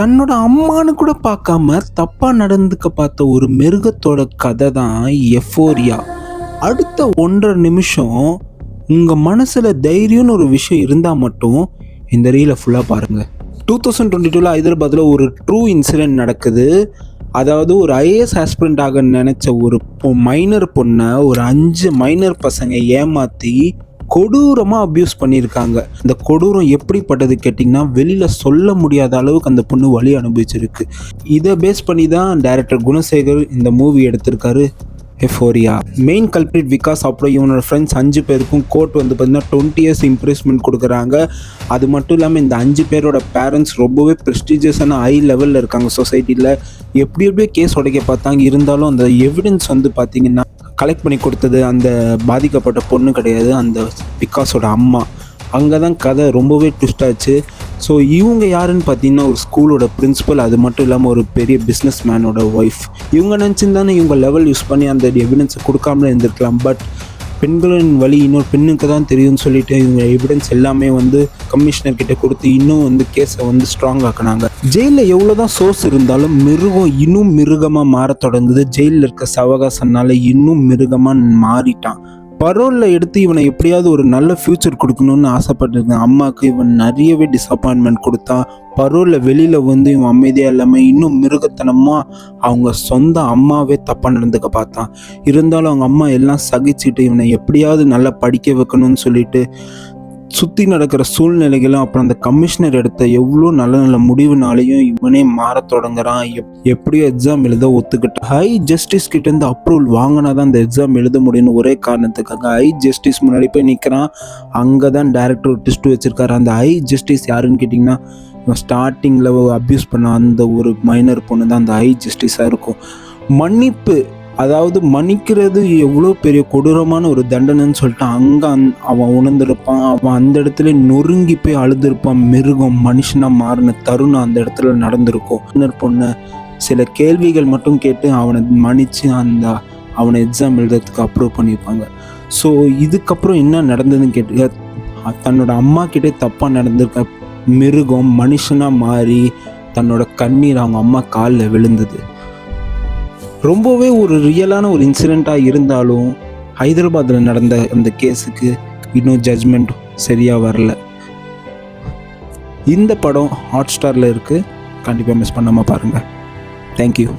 தன்னோட அம்மானு கூட பார்க்காம தப்பா நடந்துக்க பார்த்த ஒரு மிருகத்தோட கதை தான் எஃபோரியா. அடுத்த 1.5 நிமிஷம் உங்க மனசுல தைரியம்னு ஒரு விஷயம் இருந்தா மட்டும் இந்த ரீலை ஃபுல்லா பாருங்க. 2022 ஹைதராபாத்தில் ஒரு ட்ரூ இன்சிடென்ட் நடக்குது. அதாவது ஒரு ஐஏஎஸ் ஆஸ்பிரண்ட் ஆக நினைச்ச ஒரு மைனர் பொண்ணை ஒரு 5 மைனர் பசங்க ஏமாத்தி கொடூரமாக அப்யூஸ் பண்ணியிருக்காங்க. இந்த கொடூரம் எப்படிப்பட்டது கேட்டிங்கன்னா, வெளியில் சொல்ல முடியாத அளவுக்கு அந்த பொண்ணு வலி அனுபவிச்சிருக்கு. இதை பேஸ் பண்ணி தான் டைரக்டர் குணசேகர் இந்த மூவி எடுத்திருக்காரு, எஃபோரியா. மெயின் கல்பிரிட் விகாஸ், அப்புறம் இவனோட ஃப்ரெண்ட்ஸ் 5 பேருக்கும் கோர்ட் வந்து பார்த்தீங்கன்னா 20 years இம்ப்ரெஸ்மெண்ட் கொடுக்குறாங்க. அது மட்டும் இல்லாமல் இந்த 5 பேரோட பேரண்ட்ஸ் ரொம்பவே ப்ரெஸ்டீஜியஸான ஹை லெவலில் இருக்காங்க சொசைட்டியில். எப்படியோ கேஸ் உடைக்க பார்த்தாங்க. இருந்தாலும் அந்த எவிடன்ஸ் வந்து பார்த்திங்கன்னா கலெக்ட் பண்ணி கொடுத்தது அந்த பாதிக்கப்பட்ட பொண்ணு கிடையாது, அந்த விகாஸோட அம்மா. அங்கே தான் கதை ரொம்பவே ட்விஸ்ட் ஆச்சு. ஸோ இவங்க யாருன்னு பார்த்தீங்கன்னா ஒரு ஸ்கூலோட பிரின்சிபல், அது மட்டும் இல்லாமல் ஒரு பெரிய பிஸ்னஸ் மேனோட ஒய்ஃப். இவங்க நினச்சிருந்தானே இவங்க லெவல் யூஸ் பண்ணி அந்த எவிடன்ஸை கொடுக்காமலே இருந்திருக்கலாம். பட் பெண்களின் வழி இன்னொரு பெண்ணுக்கு தான் தெரியும்னு சொல்லிட்டு இவங்க எவிடன்ஸ் எல்லாமே வந்து கமிஷனர் கிட்ட கொடுத்து இன்னும் வந்து கேஸை வந்து ஸ்ட்ராங் ஆக்கினாங்க. ஜெயிலில் எவ்வளோ தான் சோர்ஸ் இருந்தாலும் மிருகம் இன்னும் மிருகமாக மாற தொடங்குது. ஜெயிலில் இருக்க சவகாசனால இன்னும் மிருகமாக மாறிட்டான். பரோலில் எடுத்து இவனை எப்படியாவது ஒரு நல்ல ஃப்யூச்சர் கொடுக்கணும்னு ஆசைப்பட்டிருக்கேன். அம்மாவுக்கு இவன் நிறையவே டிசப்பாயின்மெண்ட் கொடுத்தான். பரோலில் வெளியில் வந்து இவன் அமைதியாக இல்லாமல் இன்னும் மிருகத்தனமாக அவங்க சொந்த அம்மாவே தப்பாக நடந்துக்க பார்த்தான். இருந்தாலும் அவங்க அம்மா எல்லாம் சகிச்சுட்டு இவனை எப்படியாவது நல்லா படிக்க வைக்கணும்னு சொல்லிட்டு சுற்றி நடக்கிற சூழ்நிலைகளும் அப்புறம் அந்த கமிஷனர் எடுத்த எவ்வளோ நல்ல நல்ல முடிவுனாலையும் இவனே மாற தொடங்குறான். எப்படியோ எக்ஸாம் எழுத ஒத்துக்கிட்டான். ஹை ஜஸ்டிஸ் கிட்டேருந்து அப்ரூவல் வாங்கினா தான் அந்த எக்ஸாம் எழுத முடியும்னு ஒரே காரணத்துக்காக ஹை ஜஸ்டிஸ் முன்னாடி போய் நிற்கிறான். அங்கே தான் டேரக்டர் டெஸ்ட் வச்சுருக்காரு. அந்த ஹை ஜஸ்டிஸ் யாருன்னு கேட்டிங்கன்னா, இவன் ஸ்டார்டிங்கில் அப்யூஸ் பண்ண அந்த ஒரு மைனர் பொண்ணு தான் அந்த ஹை ஜஸ்டிஸாக இருக்கும். மன்னிப்பு, அதாவது மன்னிக்கிறது எவ்வளோ பெரிய கொடூரமான ஒரு தண்டனைன்னு சொல்லிட்டு அங்கே அவன் உணர்ந்திருப்பான். அவன் அந்த இடத்துல நொறுங்கி போய் அழுதுருப்பான். மிருகம் மனுஷனாக மாறின தருணம் அந்த இடத்துல நடந்திருக்கும். பொண்ணு சில கேள்விகள் மட்டும் கேட்டு அவனை மன்னித்து அவனை எக்ஸாம் எழுதுறதுக்கு அப்ரூவ் பண்ணியிருப்பாங்க. ஸோ இதுக்கப்புறம் என்ன நடந்ததுன்னு கேட்டு, தன்னோட அம்மா கிட்டே தப்பாக நடந்திருக்க மிருகம் மனுஷனாக மாறி தன்னோட கண்ணீர் அவங்க அம்மா காலில் விழுந்தது. ரொம்பவே ஒரு ரியலான ஒரு இன்சிடெண்ட்டாக இருந்தாலும் ஹைதராபாத்தில் நடந்த அந்த கேஸுக்கு இன்னும் ஜட்ஜ்மெண்ட் சரியாக வரல. இந்த படம் ஹாட் ஸ்டாரில் இருக்குது, கண்டிப்பாக மிஸ் பண்ணாமல் பாருங்கள். தேங்க்யூ.